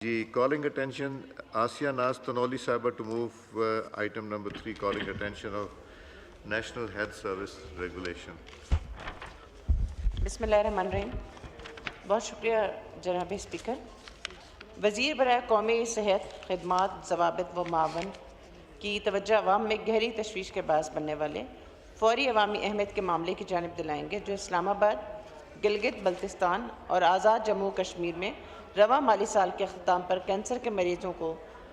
Calling attention Asia Naz Tanoli Sahiba to move item number 3, calling attention of National Health Service Regulation. बिस्मिल्लाहिर्रहमानिर्रहीम। बहुत शुक्रिया जनाब speaker. वज़ीर बराए कौमी सेहत खिदमात ज़वाबित व मावन की तवज्जो अवाम में गहरी तशवीश के बास बनने वाले फौरी अवामी अहमियत के मामले की जानिब दिलाएंगे, जो इस्लामाबाद, गिलगित बल्तिस्तान और आज़ाद जम्मू कश्मीर में रवा माली साल के अख्ताम पर कैंसर के मरीजों को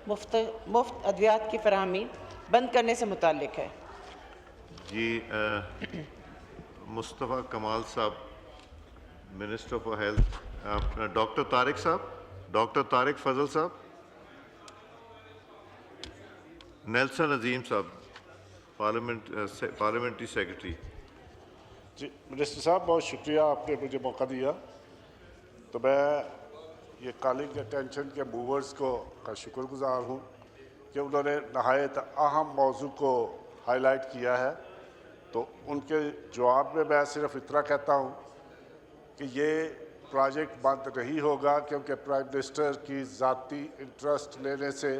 मुफ्त अद्वियात की फराहमी बंद करने से मुताल्लिक है। मुस्तफ़ा कमाल साहब, minister for health, doctor Tariq साहब, डॉक्टर तारिक फजल साहब, नेल्सन अजीम साहब, पार्लियामेंट्री सेक्रेटरी। जी मिनिस्टर साहब, बहुत शुक्रिया, आपने मुझे मौका दिया। तो मैं ये कॉलिंग अटेंशन के मूवर्स का शुक्रगुजार हूँ कि उन्होंने नहायत अहम मौजू को हाईलाइट किया है। तो उनके जवाब में मैं सिर्फ इतना कहता हूँ कि ये प्रोजेक्ट बंद नहीं होगा, क्योंकि प्राइम मिनिस्टर की ज़ाती इंटरेस्ट लेने से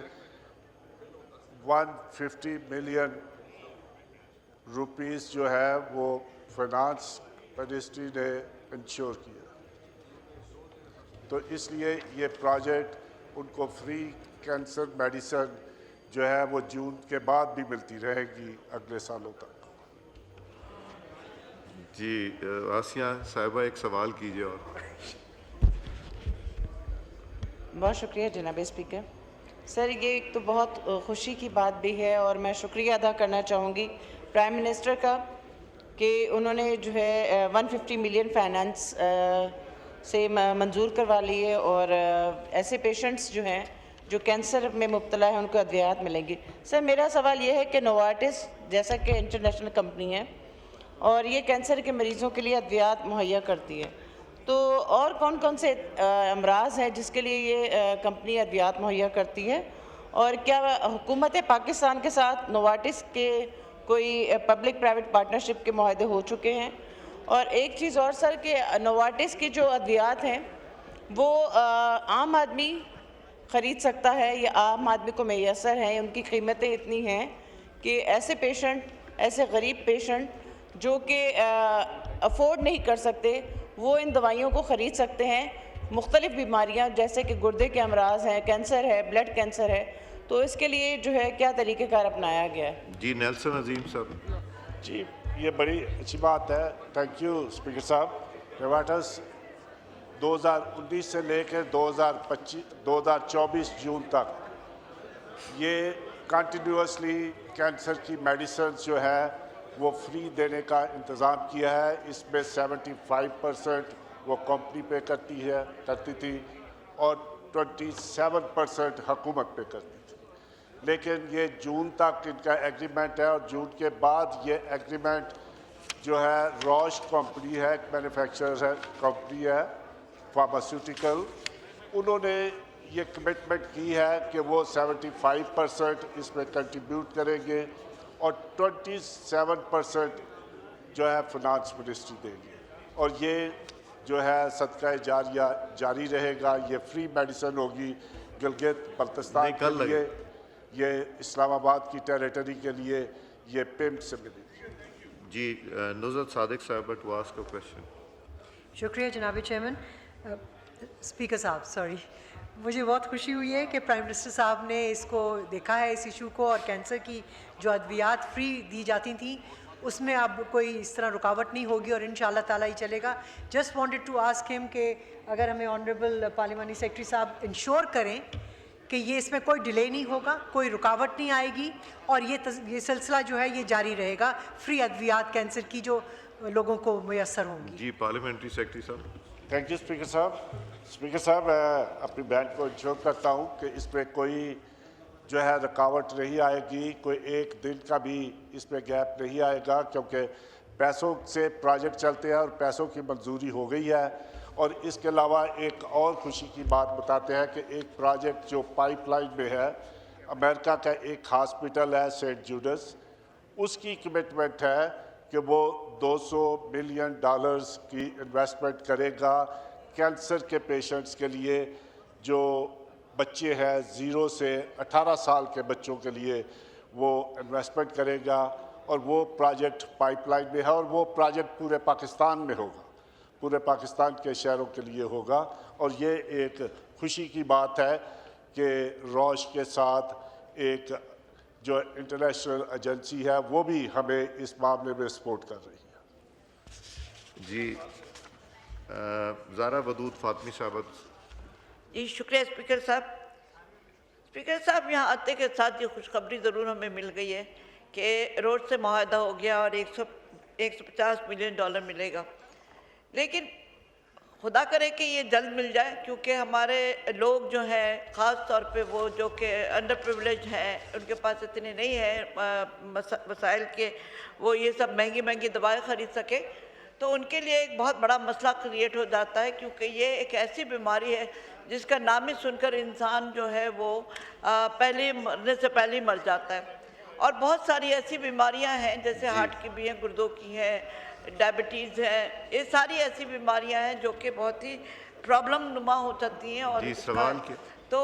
150 मिलियन रुपीस जो है वो फाइनेंस मिनिस्ट्री ने इंश्योर किया। तो इसलिए ये प्रोजेक्ट उनको फ्री कैंसर मेडिसिन जो है वो जून के बाद भी मिलती रहेगी अगले सालों तक। आसिया साहिबा, एक सवाल कीजिए। और बहुत शुक्रिया जनाब स्पीकर। सर, ये एक तो बहुत खुशी की बात भी है और मैं शुक्रिया अदा करना चाहूँगी प्राइम मिनिस्टर का कि उन्होंने जो है 150 मिलियन फाइनेंस से मंजूर करवा ली है और ऐसे पेशेंट्स जो हैं जो कैंसर में मुब्तला है उनको अद्वियात मिलेंगी। सर, मेरा सवाल ये है कि नोवार्टिस जैसा कि इंटरनेशनल कंपनी है और ये कैंसर के मरीज़ों के लिए अद्वियात मुहैया करती है, तो और कौन कौन से अमराज हैं जिसके लिए ये कंपनी अद्वियात मुहैया करती है, और क्या हुकूमत पाकिस्तान के साथ नोवार्टिस के कोई पब्लिक प्राइवेट पार्टनरशिप के मुआहदे हो चुके हैं? और एक चीज़ और सर, कि नोवार्टिस की जो अद्वियात हैं वो आम आदमी ख़रीद सकता है या आम आदमी को मैसर हैं? उनकी कीमतें इतनी हैं कि ऐसे पेशेंट, ऐसे गरीब पेशेंट जो कि अफोर्ड नहीं कर सकते, वो इन दवाइयों को ख़रीद सकते हैं। मुख्तलिफ़ बीमारियां जैसे कि गुर्दे के अमराज हैं, कैंसर है, ब्लड कैंसर है, तो इसके लिए जो है क्या तरीक़ेकार अपनाया गया है? नेल्सन अजीम साहब। जी, ये बड़ी अच्छी बात है। थैंक यू स्पीकर साहब। नोवार्टिस 2019 से लेकर 2024 जून तक ये कंटिन्यूसली कैंसर की मेडिसिन जो है वो फ्री देने का इंतज़ाम किया है। इसमें 75% वो कंपनी पे करती थी और 27% हुकूमत पे करती थी। लेकिन ये जून तक इनका एग्रीमेंट है और जून के बाद ये एग्रीमेंट जो है रॉश कंपनी है, एक मैन्युफैक्चरर है, कंपनी है फार्मास्यूटिकल, उन्होंने ये कमिटमेंट की है कि वो 75% इसमें कंट्रीब्यूट करेंगे और 27% जो है फाइनेंस मिनिस्ट्री देगी। और ये जो है सदका जारिया जारी रहेगा। ये फ्री मेडिसिन होगी गिलगित बल्तिस्तान के लिए, ये इस्लामाबाद की टेरिटरी के लिए, ये पिम्प से मिलेगी। नुज़रत सादिक साहब टू आस्क अ क्वेश्चन। शुक्रिया जनाब चेयरमैन। स्पीकर साहब, सॉरी, मुझे बहुत खुशी हुई है कि प्राइम मिनिस्टर साहब ने इसको देखा है, इस इशू को, और कैंसर की जो अद्वियात फ्री दी जाती थी उसमें अब कोई इस तरह रुकावट नहीं होगी और इंशाअल्लाह ताला ही चलेगा। Just wanted to ask him कि अगर हमें ऑनरेबल पार्लियामानी सेक्रेटरी साहब इंश्योर करें कि ये इसमें कोई डिले नहीं होगा, कोई रुकावट नहीं आएगी और ये सिलसिला जो है ये जारी रहेगा, फ्री अद्वियात कैंसर की जो लोगों को मैसर होंगी। पार्लियामेंट्री सेक्रेटरी साहब। थैंक यू स्पीकर साहब। स्पीकर साहब, मैं अपनी बैंक को इंश्योर करता हूँ कि इसमें कोई जो है रुकावट नहीं आएगी, कोई एक दिन का भी इसमें गैप नहीं आएगा, क्योंकि पैसों से प्रोजेक्ट चलते हैं और पैसों की मंजूरी हो गई है। और इसके अलावा एक और खुशी की बात बताते हैं कि एक प्रोजेक्ट जो पाइपलाइन में है, अमेरिका का एक हॉस्पिटल है सेंट जूडस, उसकी कमिटमेंट है कि वो $200 मिलियन की इन्वेस्टमेंट करेगा कैंसर के पेशेंट्स के लिए जो बच्चे हैं 0 से 18 साल के बच्चों के लिए वो इन्वेस्टमेंट करेगा और वो प्रोजेक्ट पाइपलाइन में है और वो प्रोजेक्ट पूरे पाकिस्तान में होगा, पूरे पाकिस्तान के शहरों के लिए होगा। और ये एक खुशी की बात है कि रॉश के साथ एक जो इंटरनेशनल एजेंसी है वो भी हमें इस मामले में सपोर्ट कर रही है। जी ज़ारा वदूद फातमी साहब। जी शुक्रिया स्पीकर साहब। स्पीकर साहब, यहाँ आते के साथ ये खुशखबरी ज़रूर हमें मिल गई है कि रोड से मुआहदा हो गया और 150 मिलियन डॉलर मिलेगा, लेकिन खुदा करे कि ये जल्द मिल जाए, क्योंकि हमारे लोग जो हैं ख़ास तौर पे वो जो कि अंडर प्रिविलेज हैं, उनके पास इतने नहीं हैं वसाइल के वो ये सब महंगी महंगी दवाएं ख़रीद सके, तो उनके लिए एक बहुत बड़ा मसला क्रिएट हो जाता है, क्योंकि ये एक ऐसी बीमारी है जिसका नाम ही सुनकर इंसान जो है वो पहले मरने से पहले ही मर जाता है। और बहुत सारी ऐसी बीमारियां हैं जैसे हार्ट की भी हैं, गुर्दों की हैं, डायबिटीज़ है, ये सारी ऐसी बीमारियां हैं जो कि बहुत ही प्रॉब्लम नुमा हो सकती हैं। और जी, सवाल क्या? तो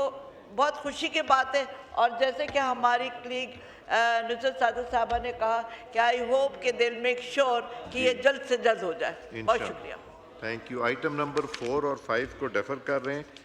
बहुत खुशी की बात है। और जैसे कि हमारी क्लीग नुसरत सादत साहबा ने कहा कि आई होप कि दिल मेक श्योर कि ये जल्द से जल्द हो जाए। बहुत शुक्रिया। Thank you. आइटम नंबर 4 और 5 को डेफर कर रहे हैं।